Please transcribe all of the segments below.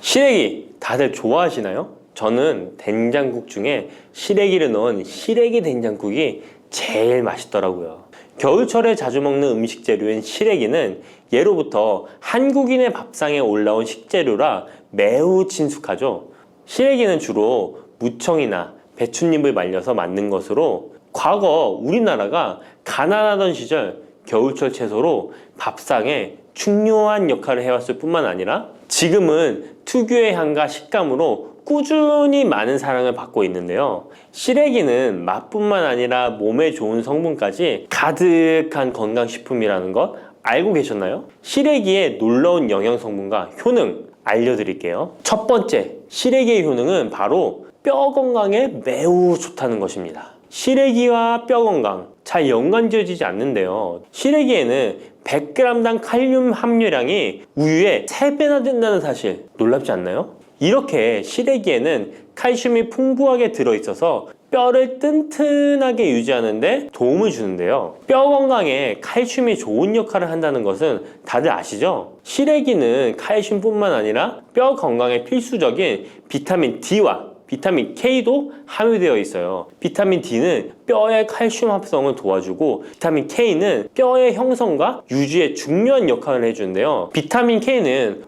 시래기 다들 좋아하시나요? 저는 된장국 중에 시래기를 넣은 시래기 된장국이 제일 맛있더라고요. 겨울철에 자주 먹는 음식 재료인 시래기는 예로부터 한국인의 밥상에 올라온 식재료라 매우 친숙하죠. 시래기는 주로 무청이나 배춧잎을 말려서 만든 것으로 과거 우리나라가 가난하던 시절 겨울철 채소로 밥상에 중요한 역할을 해왔을 뿐만 아니라 지금은 특유의 향과 식감으로 꾸준히 많은 사랑을 받고 있는데요. 시래기는 맛뿐만 아니라 몸에 좋은 성분까지 가득한 건강식품이라는 것 알고 계셨나요? 시래기의 놀라운 영양 성분과 효능 알려드릴게요. 첫 번째, 시래기의 효능은 바로 뼈 건강에 매우 좋다는 것입니다. 시래기와 뼈 건강 잘 연관지어지지 않는데요. 시래기에는 100g당 칼륨 함유량이 우유의 3배나 된다는 사실 놀랍지 않나요? 이렇게 시래기에는 칼슘이 풍부하게 들어있어서 뼈를 튼튼하게 유지하는 데 도움을 주는데요. 뼈 건강에 칼슘이 좋은 역할을 한다는 것은 다들 아시죠? 시래기는 칼슘뿐만 아니라 뼈 건강에 필수적인 비타민 D와 비타민 K도 함유되어 있어요. 비타민 D는 뼈의 칼슘 합성을 도와주고 비타민 K는 뼈의 형성과 유지에 중요한 역할을 해주는데요. 비타민 K는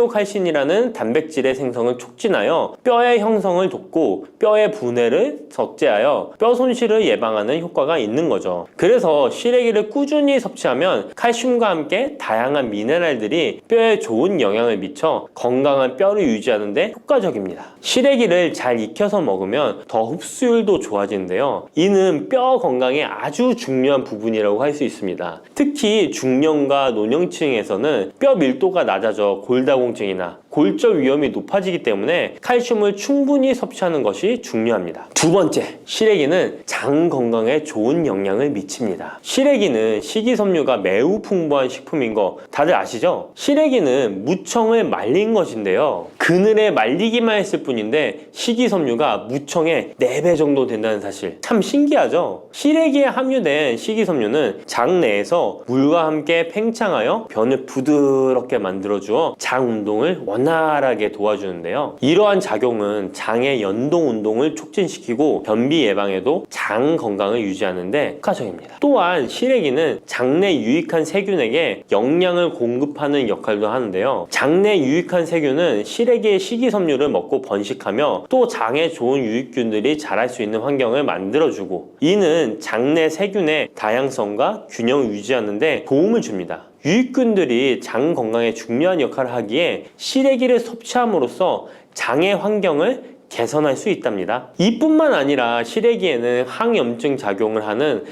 오스테오칼신이라는 단백질의 생성을 촉진하여 뼈의 형성을 돕고 뼈의 분해를 억제하여 뼈 손실을 예방하는 효과가 있는 거죠. 그래서 시래기를 꾸준히 섭취하면 칼슘과 함께 다양한 미네랄들이 뼈에 좋은 영향을 미쳐 건강한 뼈를 유지하는 데 효과적입니다. 시래기를 잘 익혀서 먹으면 더 흡수율도 좋아지는데요. 이는 뼈 건강에 아주 중요한 부분이라고 할 수 있습니다. 특히 중년과 노년층에서는 뼈 밀도가 낮아져 골다공증이나 골절 위험이 높아지기 때문에 칼슘을 충분히 섭취하는 것이 중요합니다. 두 번째, 시래기는 장 건강에 좋은 영향을 미칩니다. 시래기는 식이섬유가 매우 풍부한 식품인 거 다들 아시죠? 시래기는 무청을 말린 것인데요. 그늘에 말리기만 했을 뿐인데 식이섬유가 무청의 4배 정도 된다는 사실 참 신기하죠? 시래기에 함유된 식이섬유는 장 내에서 물과 함께 팽창하여 변을 부드럽게 만들어주어 장 운동을 원활하게 도와주는데요. 이러한 작용은 장의 연동 운동을 촉진시키고 변비 예방에도 장 건강을 유지하는 데 효과적입니다. 또한 시래기는 장내 유익한 세균에게 영양을 공급하는 역할도 하는데요. 장내 유익한 세균은 시래기의 식이섬유를 먹고 번식하며 또 장에 좋은 유익균들이 자랄 수 있는 환경을 만들어주고 이는 장내 세균의 다양성과 균형을 유지하는 데 도움을 줍니다. 유익균들이 장 건강에 중요한 역할을 하기에 시래기를 섭취함으로써 장의 환경을 개선할 수 있답니다. 이뿐만 아니라 시래기에는 항염증 작용을 하는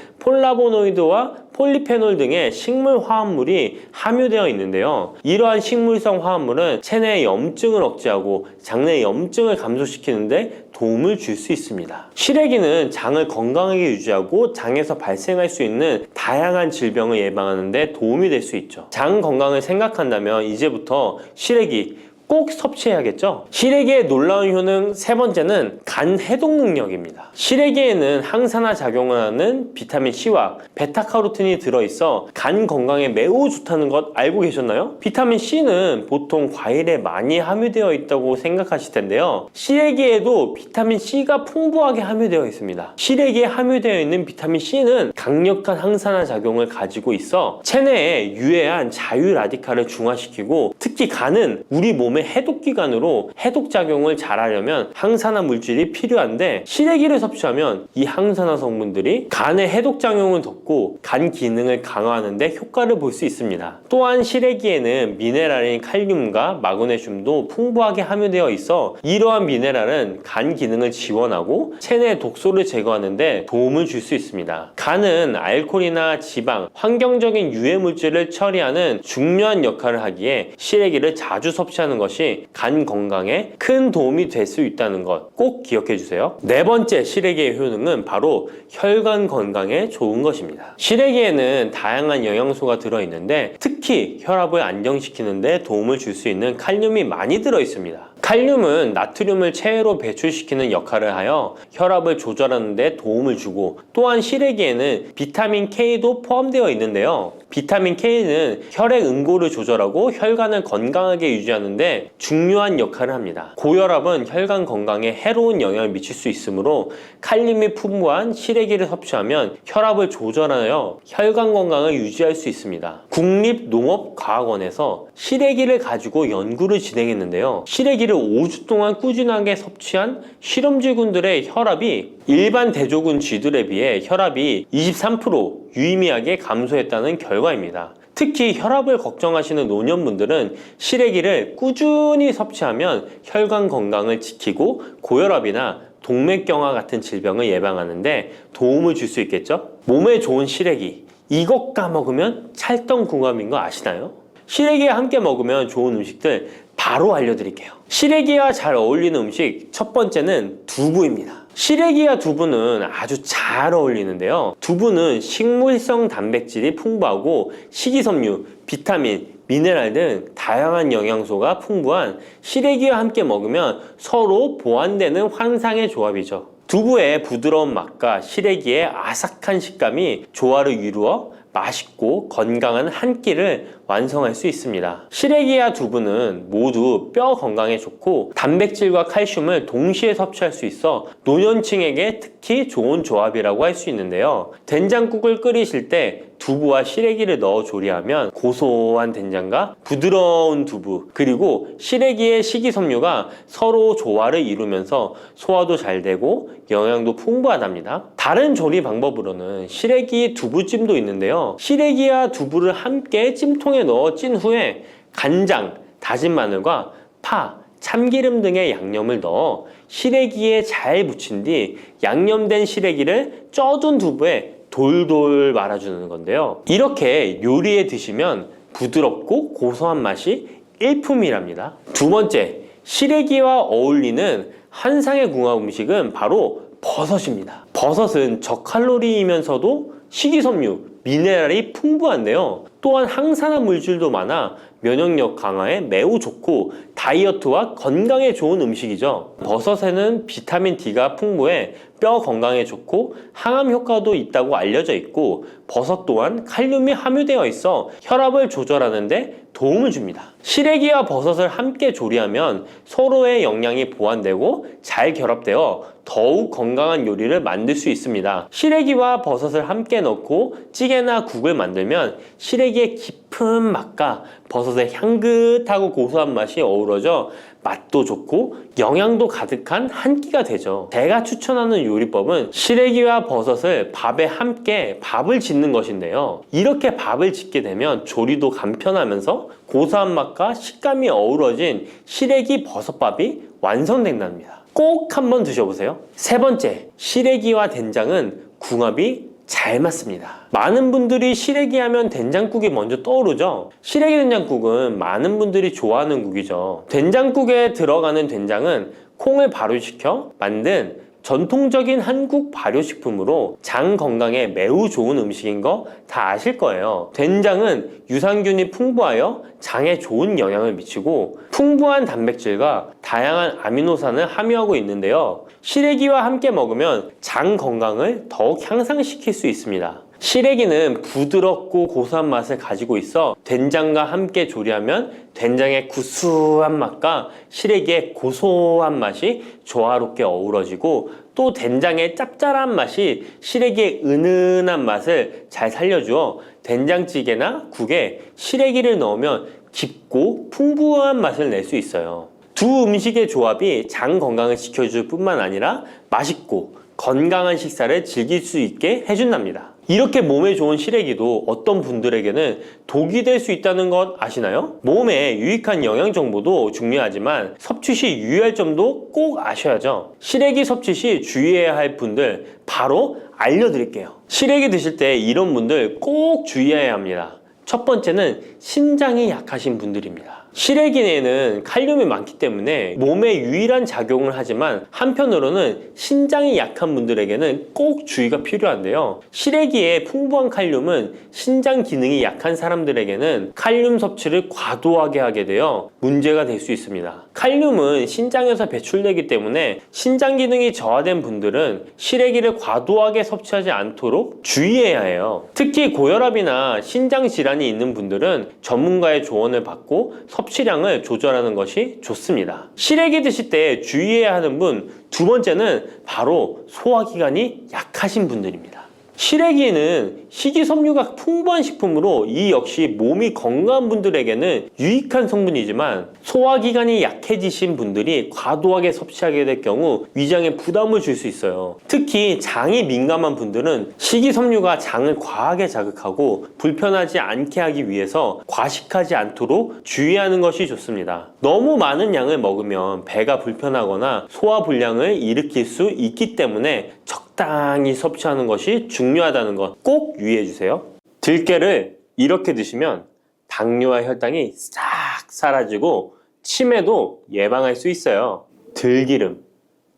폴라보노이드와 폴리페놀 등의 식물 화합물이 함유되어 있는데요. 이러한 식물성 화합물은 체내의 염증을 억제하고 장내 염증을 감소시키는 데 도움을 줄 수 있습니다. 시래기는 장을 건강하게 유지하고 장에서 발생할 수 있는 다양한 질병을 예방하는 데 도움이 될 수 있죠. 장 건강을 생각한다면 이제부터 시래기 꼭 섭취해야겠죠? 시래기의 놀라운 효능 세 번째는 간 해독 능력입니다. 시래기에는 항산화 작용을 하는 비타민 C와 베타카로틴이 들어있어 간 건강에 매우 좋다는 것 알고 계셨나요? 비타민 C는 보통 과일에 많이 함유되어 있다고 생각하실 텐데요. 시래기에도 비타민 C가 풍부하게 함유되어 있습니다. 시래기에 함유되어 있는 비타민 C는 강력한 항산화 작용을 가지고 있어 체내에 유해한 자유 라디칼을 중화시키고 특히 간은 우리 몸의 해독기관으로 해독작용을 잘하려면 항산화 물질이 필요한데 시래기를 섭취하면 이 항산화 성분들이 간의 해독작용을 돕고 간 기능을 강화하는 데 효과를 볼 수 있습니다. 또한 시래기에는 미네랄인 칼륨과 마그네슘도 풍부하게 함유되어 있어 이러한 미네랄은 간 기능을 지원하고 체내 독소를 제거하는 데 도움을 줄 수 있습니다. 간은 알코올이나 지방, 환경적인 유해 물질을 처리하는 중요한 역할을 하기에 시래기를 자주 섭취하는 것이 간 건강에 큰 도움이 될 수 있다는 것 꼭 기억해 주세요. 네 번째 시래기의 효능은 바로 혈관 건강에 좋은 것입니다. 시래기에는 다양한 영양소가 들어있는데 특히 혈압을 안정시키는 데 도움을 줄 수 있는 칼륨이 많이 들어있습니다. 칼륨은 나트륨을 체외로 배출시키는 역할을 하여 혈압을 조절하는 데 도움을 주고, 또한 시래기에는 비타민 K도 포함되어 있는데요. 비타민 K는 혈액 응고를 조절하고 혈관을 건강하게 유지하는 데 중요한 역할을 합니다. 고혈압은 혈관 건강에 해로운 영향을 미칠 수 있으므로 칼륨이 풍부한 시래기를 섭취하면 혈압을 조절하여 혈관 건강을 유지할 수 있습니다. 국립농업과학원에서 시래기를 가지고 연구를 진행했는데요. 시래기를 5주 동안 꾸준하게 섭취한 실험쥐군들의 혈압이 일반 대조군 쥐들에 비해 혈압이 23% 유의미하게 감소했다는 결과입니다. 특히 혈압을 걱정하시는 노년분들은 시래기를 꾸준히 섭취하면 혈관 건강을 지키고 고혈압이나 동맥경화 같은 질병을 예방하는데 도움을 줄 수 있겠죠? 몸에 좋은 시래기, 이것 까먹으면 찰떡궁합인 거 아시나요? 시래기와 함께 먹으면 좋은 음식들 바로 알려드릴게요. 시래기와 잘 어울리는 음식 첫 번째는 두부입니다. 시래기와 두부는 아주 잘 어울리는데요. 두부는 식물성 단백질이 풍부하고 식이섬유, 비타민, 미네랄 등 다양한 영양소가 풍부한 시래기와 함께 먹으면 서로 보완되는 환상의 조합이죠. 두부의 부드러운 맛과 시래기의 아삭한 식감이 조화를 이루어 맛있고 건강한 한 끼를 완성할 수 있습니다. 시래기와 두부는 모두 뼈 건강에 좋고 단백질과 칼슘을 동시에 섭취할 수 있어 노년층에게 특히 좋은 조합이라고 할 수 있는데요. 된장국을 끓이실 때 두부와 시래기를 넣어 조리하면 고소한 된장과 부드러운 두부, 그리고 시래기의 식이섬유가 서로 조화를 이루면서 소화도 잘 되고 영양도 풍부하답니다. 다른 조리 방법으로는 시래기 두부찜도 있는데요. 시래기와 두부를 함께 찜통에 넣어 찐 후에 간장, 다진 마늘과 파, 참기름 등의 양념을 넣어 시래기에 잘 묻힌 뒤 양념된 시래기를 쪄둔 두부에 돌돌 말아주는 건데요. 이렇게 요리해 드시면 부드럽고 고소한 맛이 일품이랍니다. 두 번째, 시래기와 어울리는 환상의 궁합 음식은 바로 버섯입니다. 버섯은 저칼로리이면서도 식이섬유, 미네랄이 풍부한데요. 또한 항산화 물질도 많아 면역력 강화에 매우 좋고 다이어트와 건강에 좋은 음식이죠. 버섯에는 비타민 D가 풍부해 뼈 건강에 좋고 항암 효과도 있다고 알려져 있고, 버섯 또한 칼륨이 함유되어 있어 혈압을 조절하는 데 도움을 줍니다. 시래기와 버섯을 함께 조리하면 서로의 영양이 보완되고 잘 결합되어 더욱 건강한 요리를 만들 수 있습니다. 시래기와 버섯을 함께 넣고 찌개나 국을 만들면 시래기의 깊은 맛과 버섯의 향긋하고 고소한 맛이 어우러져 맛도 좋고 영양도 가득한 한 끼가 되죠. 제가 추천하는 요리법은 시래기와 버섯을 밥에 함께 밥을 짓는 것인데요. 이렇게 밥을 짓게 되면 조리도 간편하면서 고소한 맛과 식감이 어우러진 시래기 버섯밥이 완성된답니다. 꼭 한번 드셔보세요. 세 번째, 시래기와 된장은 궁합이 잘 맞습니다. 많은 분들이 시래기 하면 된장국이 먼저 떠오르죠. 시래기 된장국은 많은 분들이 좋아하는 국이죠. 된장국에 들어가는 된장은 콩을 발효시켜 만든 전통적인 한국 발효식품으로 장 건강에 매우 좋은 음식인 거 다 아실 거예요. 된장은 유산균이 풍부하여 장에 좋은 영향을 미치고 풍부한 단백질과 다양한 아미노산을 함유하고 있는데요. 시래기와 함께 먹으면 장 건강을 더욱 향상시킬 수 있습니다. 시래기는 부드럽고 고소한 맛을 가지고 있어 된장과 함께 조리하면 된장의 구수한 맛과 시래기의 고소한 맛이 조화롭게 어우러지고, 또 된장의 짭짤한 맛이 시래기의 은은한 맛을 잘 살려주어 된장찌개나 국에 시래기를 넣으면 깊고 풍부한 맛을 낼 수 있어요. 두 음식의 조합이 장 건강을 지켜줄 뿐만 아니라 맛있고 건강한 식사를 즐길 수 있게 해준답니다. 이렇게 몸에 좋은 시래기도 어떤 분들에게는 독이 될 수 있다는 것 아시나요? 몸에 유익한 영양 정보도 중요하지만 섭취 시 유의할 점도 꼭 아셔야죠. 시래기 섭취 시 주의해야 할 분들 바로 알려드릴게요. 시래기 드실 때 이런 분들 꼭 주의해야 합니다. 첫 번째는 신장이 약하신 분들입니다. 시래기에는 칼륨이 많기 때문에 몸에 유일한 작용을 하지만 한편으로는 신장이 약한 분들에게는 꼭 주의가 필요한데요. 시래기에 풍부한 칼륨은 신장 기능이 약한 사람들에게는 칼륨 섭취를 과도하게 하게 되어 문제가 될 수 있습니다. 칼륨은 신장에서 배출되기 때문에 신장 기능이 저하된 분들은 시래기를 과도하게 섭취하지 않도록 주의해야 해요. 특히 고혈압이나 신장 질환이 있는 분들은 전문가의 조언을 받고 섭취량을 조절하는 것이 좋습니다. 시래기 드실 때 주의해야 하는 분 두 번째는 바로 소화기관이 약하신 분들입니다. 시래기는 식이섬유가 풍부한 식품으로 이 역시 몸이 건강한 분들에게는 유익한 성분이지만 소화기관이 약해지신 분들이 과도하게 섭취하게 될 경우 위장에 부담을 줄 수 있어요. 특히 장이 민감한 분들은 식이섬유가 장을 과하게 자극하고 불편하지 않게 하기 위해서 과식하지 않도록 주의하는 것이 좋습니다. 너무 많은 양을 먹으면 배가 불편하거나 소화불량을 일으킬 수 있기 때문에 적당히 섭취하는 것이 중요하다는 것 꼭 유의해 주세요. 들깨를 이렇게 드시면 당뇨와 혈당이 싹 사라지고 치매도 예방할 수 있어요. 들기름,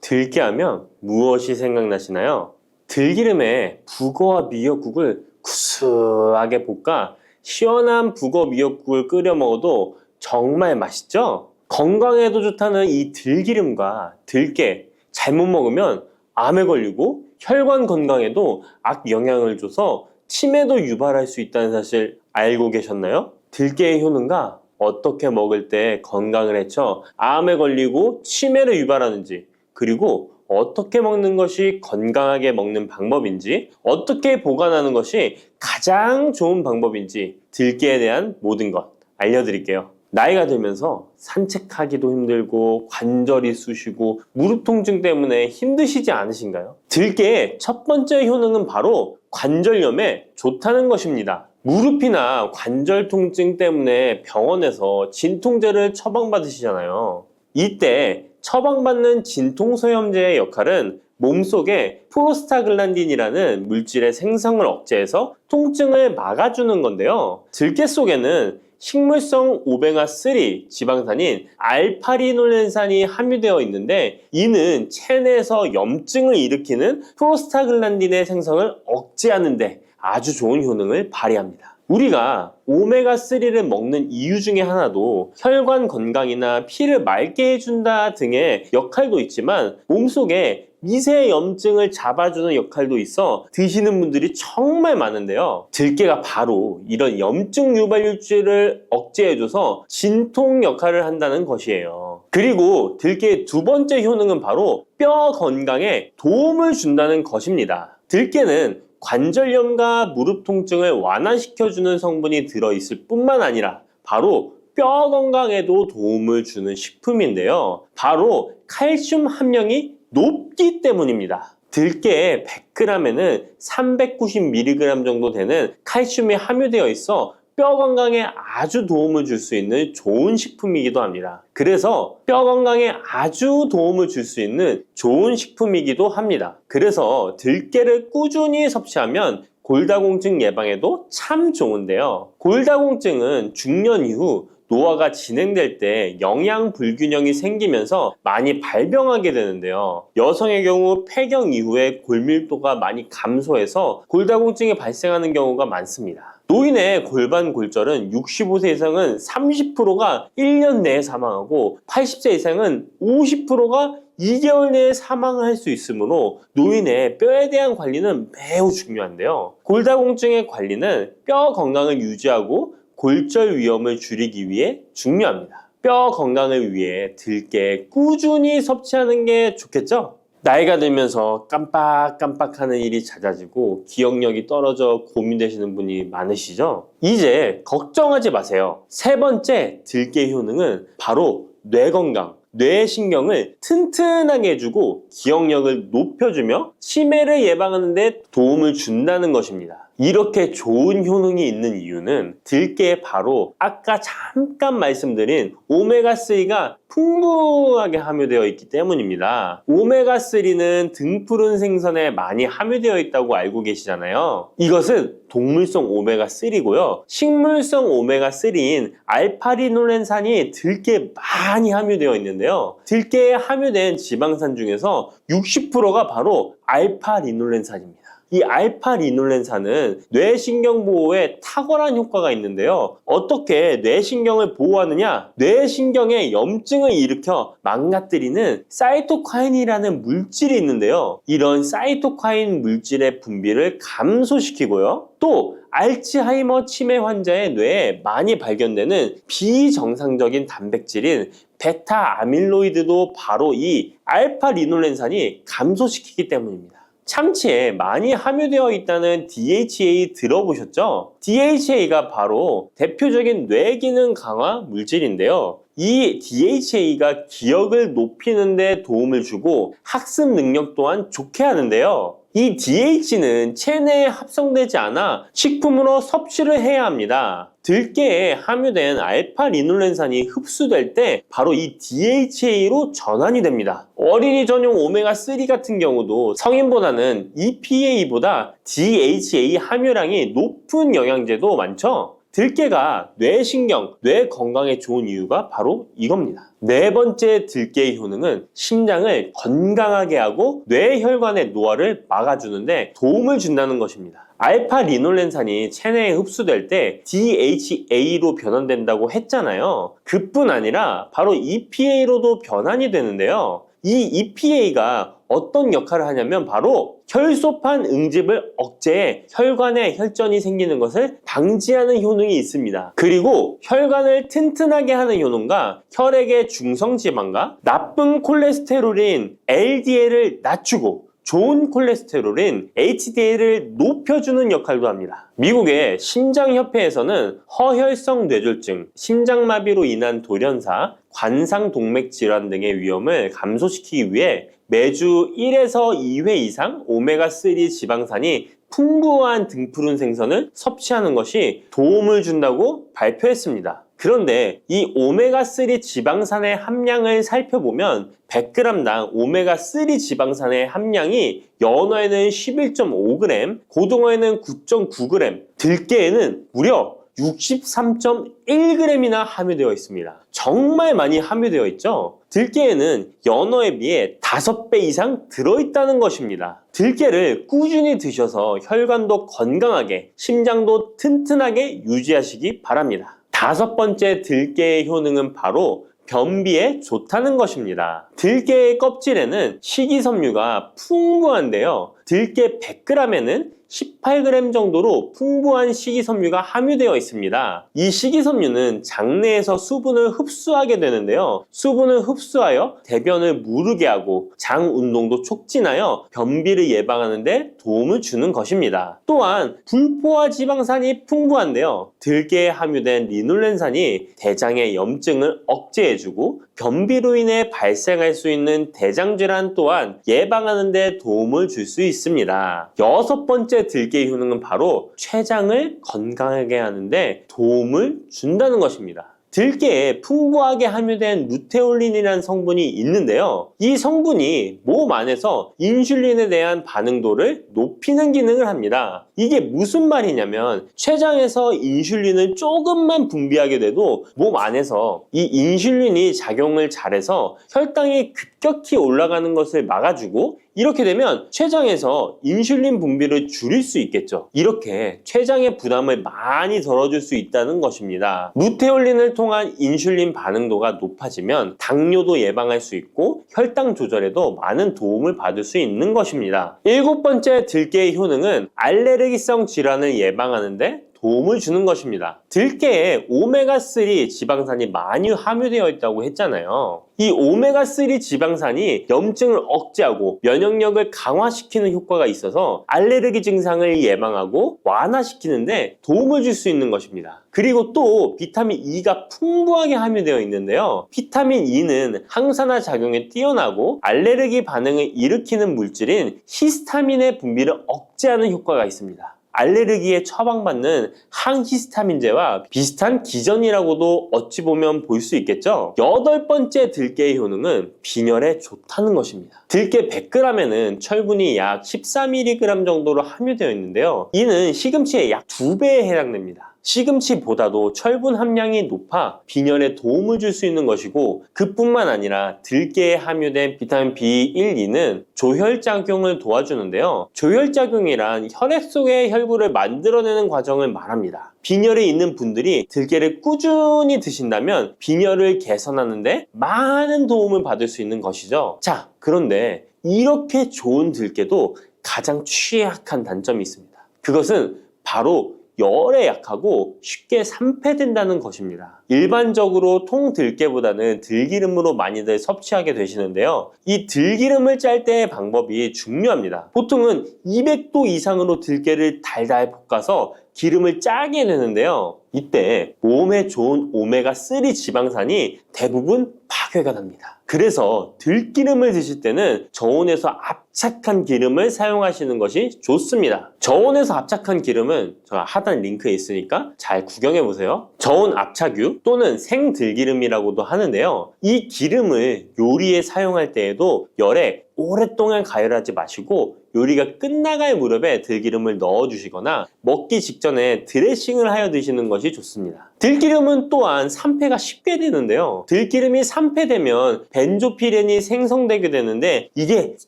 들깨하면 무엇이 생각나시나요? 들기름에 북어와 미역국을 구수하게 볶아 시원한 북어 미역국을 끓여 먹어도 정말 맛있죠? 건강에도 좋다는 이 들기름과 들깨 잘못 먹으면 암에 걸리고 혈관 건강에도 악영향을 줘서 치매도 유발할 수 있다는 사실 알고 계셨나요? 들깨의 효능과 어떻게 먹을 때 건강을 해쳐 암에 걸리고 치매를 유발하는지, 그리고 어떻게 먹는 것이 건강하게 먹는 방법인지, 어떻게 보관하는 것이 가장 좋은 방법인지 들깨에 대한 모든 것 알려드릴게요. 나이가 들면서 산책하기도 힘들고 관절이 쑤시고 무릎 통증 때문에 힘드시지 않으신가요? 들깨의 첫 번째 효능은 바로 관절염에 좋다는 것입니다. 무릎이나 관절 통증 때문에 병원에서 진통제를 처방받으시잖아요. 이때 처방받는 진통소염제의 역할은 몸속에 프로스타글란딘이라는 물질의 생성을 억제해서 통증을 막아주는 건데요. 들깨 속에는 식물성 오메가3 지방산인 알파리놀렌산이 함유되어 있는데 이는 체내에서 염증을 일으키는 프로스타글란딘의 생성을 억제하는 데 아주 좋은 효능을 발휘합니다. 우리가 오메가3를 먹는 이유 중에 하나도 혈관 건강이나 피를 맑게 해준다 등의 역할도 있지만 몸속에 미세 염증을 잡아주는 역할도 있어 드시는 분들이 정말 많은데요. 들깨가 바로 이런 염증 유발물질을 억제해줘서 진통 역할을 한다는 것이에요. 그리고 들깨의 두 번째 효능은 바로 뼈 건강에 도움을 준다는 것입니다. 들깨는 관절염과 무릎 통증을 완화시켜주는 성분이 들어있을 뿐만 아니라 바로 뼈 건강에도 도움을 주는 식품인데요. 바로 칼슘 함량이 높기 때문입니다. 들깨의 100g에는 390mg 정도 되는 칼슘이 함유되어 있어 뼈 건강에 아주 도움을 줄 수 있는 좋은 식품이기도 합니다. 그래서 뼈 건강에 아주 도움을 줄 수 있는 좋은 식품이기도 합니다. 그래서 들깨를 꾸준히 섭취하면 골다공증 예방에도 참 좋은데요. 골다공증은 중년 이후 노화가 진행될 때 영양 불균형이 생기면서 많이 발병하게 되는데요. 여성의 경우 폐경 이후에 골밀도가 많이 감소해서 골다공증이 발생하는 경우가 많습니다. 노인의 골반 골절은 65세 이상은 30%가 1년 내에 사망하고 80세 이상은 50%가 2개월 내에 사망할 수 있으므로 노인의 뼈에 대한 관리는 매우 중요한데요. 골다공증의 관리는 뼈 건강을 유지하고 골절 위험을 줄이기 위해 중요합니다. 뼈 건강을 위해 들깨 꾸준히 섭취하는 게 좋겠죠? 나이가 들면서 깜빡깜빡하는 일이 잦아지고 기억력이 떨어져 고민되시는 분이 많으시죠? 이제 걱정하지 마세요. 세 번째 들깨 효능은 바로 뇌 건강, 뇌신경을 튼튼하게 해주고 기억력을 높여주며 치매를 예방하는 데 도움을 준다는 것입니다. 이렇게 좋은 효능이 있는 이유는 들깨에 바로 아까 잠깐 말씀드린 오메가3가 풍부하게 함유되어 있기 때문입니다. 오메가3는 등푸른 생선에 많이 함유되어 있다고 알고 계시잖아요. 이것은 동물성 오메가3고요. 식물성 오메가3인 알파리놀렌산이 들깨에 많이 함유되어 있는데요. 들깨에 함유된 지방산 중에서 60%가 바로 알파리놀렌산입니다. 이 알파-리놀렌산은 뇌신경 보호에 탁월한 효과가 있는데요. 어떻게 뇌신경을 보호하느냐? 뇌신경에 염증을 일으켜 망가뜨리는 사이토카인이라는 물질이 있는데요. 이런 사이토카인 물질의 분비를 감소시키고요. 또 알츠하이머 치매 환자의 뇌에 많이 발견되는 비정상적인 단백질인 베타 아밀로이드도 바로 이 알파-리놀렌산이 감소시키기 때문입니다. 참치에 많이 함유되어 있다는 DHA 들어보셨죠? DHA가 바로 대표적인 뇌기능 강화 물질인데요. 이 DHA가 기억을 높이는 데 도움을 주고 학습 능력 또한 좋게 하는데요. 이 DH는 체내에 합성되지 않아 식품으로 섭취를 해야 합니다. 들깨에 함유된 알파-리놀렌산이 흡수될 때 바로 이 DHA로 전환이 됩니다. 어린이 전용 오메가3 같은 경우도 성인보다는 EPA보다 DHA 함유량이 높은 영양제도 많죠? 들깨가 뇌신경, 뇌 건강에 좋은 이유가 바로 이겁니다. 네 번째 들깨의 효능은 심장을 건강하게 하고 뇌혈관의 노화를 막아주는데 도움을 준다는 것입니다. 알파-리놀렌산이 체내에 흡수될 때 DHA로 변환된다고 했잖아요. 그뿐 아니라 바로 EPA로도 변환이 되는데요. 이 EPA가 어떤 역할을 하냐면 바로 혈소판 응집을 억제해 혈관에 혈전이 생기는 것을 방지하는 효능이 있습니다. 그리고 혈관을 튼튼하게 하는 효능과 혈액의 중성지방과 나쁜 콜레스테롤인 LDL을 낮추고 좋은 콜레스테롤인 HDL을 높여주는 역할도 합니다. 미국의 심장협회에서는 허혈성 뇌졸중, 심장마비로 인한 돌연사, 관상동맥 질환 등의 위험을 감소시키기 위해 매주 1에서 2회 이상 오메가3 지방산이 풍부한 등푸른 생선을 섭취하는 것이 도움을 준다고 발표했습니다. 그런데 이 오메가3 지방산의 함량을 살펴보면 100g당 오메가3 지방산의 함량이 연어에는 11.5g, 고등어에는 9.9g, 들깨에는 무려 63.1g이나 함유되어 있습니다. 정말 많이 함유되어 있죠? 들깨에는 연어에 비해 5배 이상 들어있다는 것입니다. 들깨를 꾸준히 드셔서 혈관도 건강하게, 심장도 튼튼하게 유지하시기 바랍니다. 다섯 번째 들깨의 효능은 바로 변비에 좋다는 것입니다. 들깨의 껍질에는 식이섬유가 풍부한데요. 들깨 100g에는 18g 정도로 풍부한 식이섬유가 함유되어 있습니다. 이 식이섬유는 장내에서 수분을 흡수하게 되는데요. 수분을 흡수하여 대변을 무르게 하고 장 운동도 촉진하여 변비를 예방하는 데 도움을 주는 것입니다. 또한 불포화 지방산이 풍부한데요. 들깨에 함유된 리놀렌산이 대장의 염증을 억제해주고 변비로 인해 발생할 수 있는 대장질환 또한 예방하는 데 도움을 줄 수 있습니다. 여섯 번째 들깨의 효능은 바로 췌장을 건강하게 하는데 도움을 준다는 것입니다. 들깨에 풍부하게 함유된 루테올린이라는 성분이 있는데요. 이 성분이 몸 안에서 인슐린에 대한 반응도를 높이는 기능을 합니다. 이게 무슨 말이냐면 췌장에서 인슐린을 조금만 분비하게 돼도 몸 안에서 이 인슐린이 작용을 잘해서 혈당이 급격히 올라가는 것을 막아주고 이렇게 되면 췌장에서 인슐린 분비를 줄일 수 있겠죠. 이렇게 췌장의 부담을 많이 덜어줄 수 있다는 것입니다. 루테올린을 통한 인슐린 반응도가 높아지면 당뇨도 예방할 수 있고 혈당 조절에도 많은 도움을 받을 수 있는 것입니다. 일곱 번째 들깨의 효능은 알레르기성 질환을 예방하는데 도움을 주는 것입니다. 들깨에 오메가3 지방산이 많이 함유되어 있다고 했잖아요. 이 오메가3 지방산이 염증을 억제하고 면역력을 강화시키는 효과가 있어서 알레르기 증상을 예방하고 완화시키는데 도움을 줄 수 있는 것입니다. 그리고 또 비타민 E가 풍부하게 함유되어 있는데요. 비타민 E는 항산화 작용에 뛰어나고 알레르기 반응을 일으키는 물질인 히스타민의 분비를 억제하는 효과가 있습니다. 알레르기에 처방받는 항히스타민제와 비슷한 기전이라고도 어찌 보면 볼 수 있겠죠. 여덟 번째 들깨의 효능은 빈혈에 좋다는 것입니다. 들깨 100g에는 철분이 약 14mg 정도로 함유되어 있는데요. 이는 시금치의 약 2배에 해당됩니다. 시금치보다도 철분 함량이 높아 빈혈에 도움을 줄 수 있는 것이고, 그뿐만 아니라 들깨에 함유된 비타민 B1, 2는 조혈작용을 도와주는데요. 조혈작용이란 혈액 속의 혈구를 만들어내는 과정을 말합니다. 빈혈이 있는 분들이 들깨를 꾸준히 드신다면 빈혈을 개선하는데 많은 도움을 받을 수 있는 것이죠. 자, 그런데 이렇게 좋은 들깨도 가장 취약한 단점이 있습니다. 그것은 바로 열에 약하고 쉽게 산패된다는 것입니다. 일반적으로 통들깨보다는 들기름으로 많이들 섭취하게 되시는데요. 이 들기름을 짤 때의 방법이 중요합니다. 보통은 200도 이상으로 들깨를 달달 볶아서 기름을 짜게 되는데요. 이때 몸에 좋은 오메가3 지방산이 대부분 파괴가 됩니다. 그래서 들기름을 드실 때는 저온에서 압착한 기름을 사용하시는 것이 좋습니다. 저온에서 압착한 기름은 제가 하단 링크에 있으니까 잘 구경해 보세요. 저온 압착유 또는 생들기름이라고도 하는데요. 이 기름을 요리에 사용할 때에도 열에 오랫동안 가열하지 마시고 요리가 끝나갈 무렵에 들기름을 넣어주시거나 먹기 직전에 드레싱을 하여 드시는 것이 좋습니다. 들기름은 또한 산패가 쉽게 되는데요. 들기름이 산패되면 벤조피렌이 생성되게 되는데 이게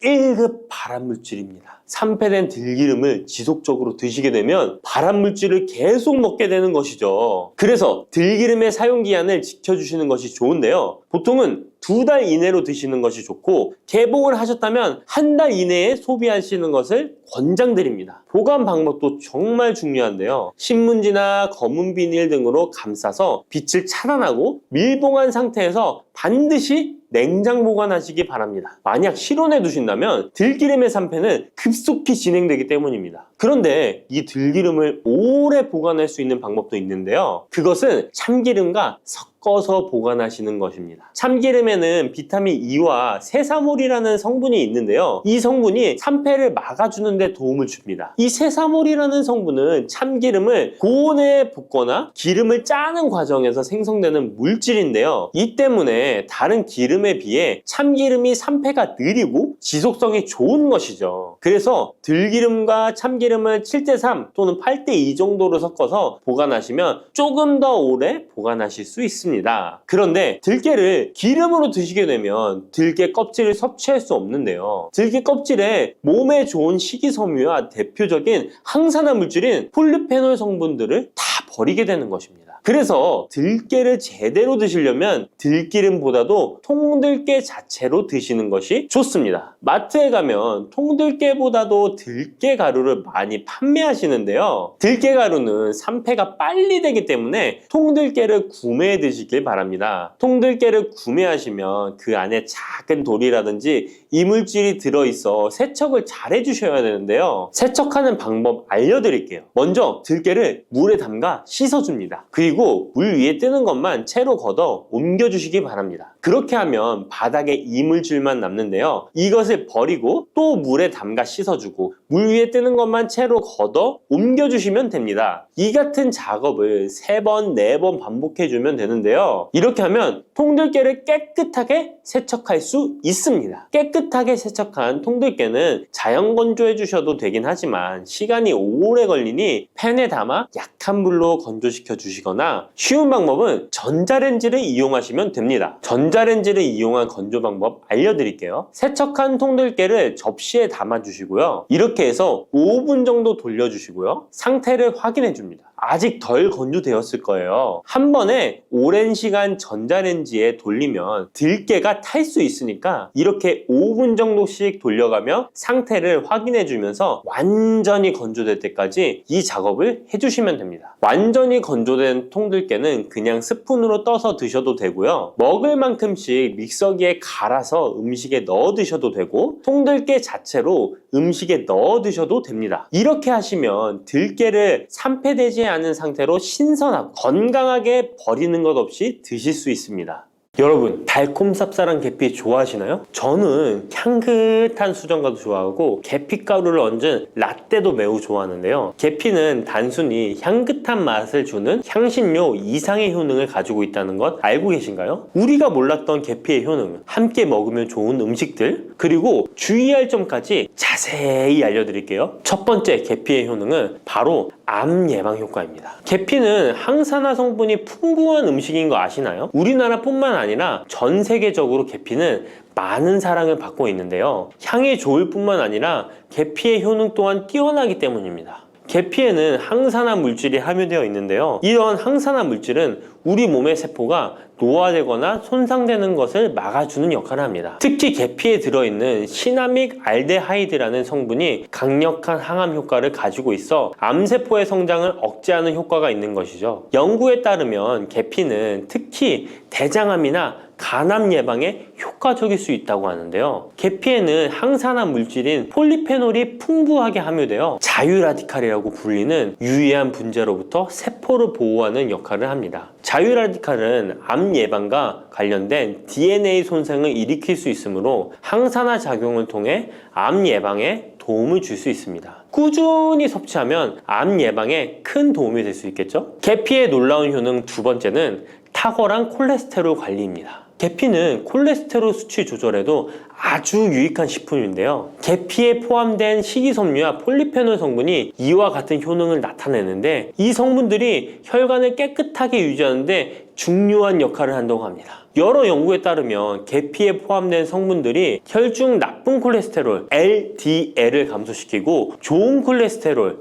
1급 발암물질입니다. 산패된 들기름을 지속적으로 드시게 되면 발암물질을 계속 먹게 되는 것이죠. 그래서 들기름의 사용기한을 지켜주시는 것이 좋은데요. 보통은 2달 이내로 드시는 것이 좋고, 개봉을 하셨다면 1달 이내에 소비하시는 것을 권장드립니다. 보관 방법도 정말 중요한데요. 신문지나 검은 비닐 등으로 감싸서 빛을 차단하고 밀봉한 상태에서 반드시 냉장 보관하시기 바랍니다. 만약 실온에 두신다면 들기름의 산패는 급속히 진행되기 때문입니다. 그런데 이 들기름을 오래 보관할 수 있는 방법도 있는데요. 그것은 참기름과 섞어서 보관하시는 것입니다. 참기름에는 비타민 E와 세사몰이라는 성분이 있는데요. 이 성분이 산패를 막아주는 데 도움을 줍니다. 이 세사몰이라는 성분은 참기름을 고온에 볶거나 기름을 짜는 과정에서 생성되는 물질인데요. 이 때문에 다른 기름에 비해 참기름이 산패가 느리고 지속성이 좋은 것이죠. 그래서 들기름과 참기름을 7:3 또는 8:2 정도로 섞어서 보관하시면 조금 더 오래 보관하실 수 있습니다. 그런데 들깨를 기름으로 드시게 되면 들깨 껍질을 섭취할 수 없는데요. 들깨 껍질에 몸에 좋은 식이섬유와 대표적인 항산화 물질인 폴리페놀 성분들을 다 버리게 되는 것입니다. 그래서 들깨를 제대로 드시려면 들기름보다도 통들깨 자체로 드시는 것이 좋습니다. 마트에 가면 통들깨보다도 들깨 가루를 많이 판매하시는데요. 들깨 가루는 산패가 빨리 되기 때문에 통들깨를 구매해 드시길 바랍니다. 통들깨를 구매하시면 그 안에 작은 돌이라든지 이물질이 들어있어 세척을 잘 해주셔야 되는데요. 세척하는 방법 알려드릴게요. 먼저 들깨를 물에 담가 씻어줍니다. 그리고 물 위에 뜨는 것만 채로 걷어 옮겨주시기 바랍니다. 그렇게 하면 바닥에 이물질만 남는데요. 이것을 버리고 또 물에 담가 씻어주고 물 위에 뜨는 것만 채로 걷어 옮겨주시면 됩니다. 이 같은 작업을 3번, 4번 반복해주면 되는데요. 이렇게 하면 통들깨를 깨끗하게 세척할 수 있습니다. 깨끗하게 세척한 통들깨는 자연 건조해 주셔도 되긴 하지만 시간이 오래 걸리니 팬에 담아 약한 불로 건조시켜 주시거나, 쉬운 방법은 전자레인지를 이용하시면 됩니다. 전자레인지를 이용한 건조 방법 알려드릴게요. 세척한 통들깨를 접시에 담아 주시고요. 이렇게 해서 5분 정도 돌려주시고요. 상태를 확인해 줍니다. 아직 덜 건조되었을 거예요. 한 번에 오랜 시간 전자레인지에 돌리면 들깨가 탈 수 있으니까 이렇게 5분 정도씩 돌려가며 상태를 확인해 주면서 완전히 건조될 때까지 이 작업을 해주시면 됩니다. 완전히 건조된 통들깨는 그냥 스푼으로 떠서 드셔도 되고요. 먹을 만큼씩 믹서기에 갈아서 음식에 넣어 드셔도 되고, 통들깨 자체로 음식에 넣어 드셔도 됩니다. 이렇게 하시면 들깨를 산패되지 않은 상태로 신선하고 건강하게 버리는 것 없이 드실 수 있습니다. 여러분, 달콤 쌉쌀한 계피 좋아하시나요? 저는 향긋한 수정과도 좋아하고 계피가루를 얹은 라떼도 매우 좋아하는데요. 계피는 단순히 향긋한 맛을 주는 향신료 이상의 효능을 가지고 있다는 것 알고 계신가요? 우리가 몰랐던 계피의 효능은 함께 먹으면 좋은 음식들, 그리고 주의할 점까지 자세히 알려드릴게요. 첫 번째 계피의 효능은 바로 암 예방 효과입니다. 계피는 항산화 성분이 풍부한 음식인 거 아시나요? 우리나라뿐만 아니라 전 세계적으로 계피는 많은 사랑을 받고 있는데요. 향이 좋을 뿐만 아니라 계피의 효능 또한 뛰어나기 때문입니다. 계피에는 항산화 물질이 함유되어 있는데요. 이런 항산화 물질은 우리 몸의 세포가 노화되거나 손상되는 것을 막아주는 역할을 합니다. 특히 계피에 들어있는 시나믹 알데하이드라는 성분이 강력한 항암 효과를 가지고 있어 암세포의 성장을 억제하는 효과가 있는 것이죠. 연구에 따르면 계피는 특히 대장암이나 간암 예방에 효과적일 수 있다고 하는데요. 계피에는 항산화 물질인 폴리페놀이 풍부하게 함유되어 자유라디칼이라고 불리는 유해한 분자로부터 세포를 보호하는 역할을 합니다. 자유라디칼은 암 예방과 관련된 DNA 손상을 일으킬 수 있으므로 항산화 작용을 통해 암 예방에 도움을 줄 수 있습니다. 꾸준히 섭취하면 암 예방에 큰 도움이 될 수 있겠죠? 계피의 놀라운 효능 두 번째는 탁월한 콜레스테롤 관리입니다. 계피는 콜레스테롤 수치 조절에도 아주 유익한 식품인데요. 계피에 포함된 식이섬유와 폴리페놀 성분이 이와 같은 효능을 나타내는데 이 성분들이 혈관을 깨끗하게 유지하는데 중요한 역할을 한다고 합니다. 여러 연구에 따르면 계피에 포함된 성분들이 혈중 나쁜 콜레스테롤 LDL을 감소시키고 좋은 콜레스테롤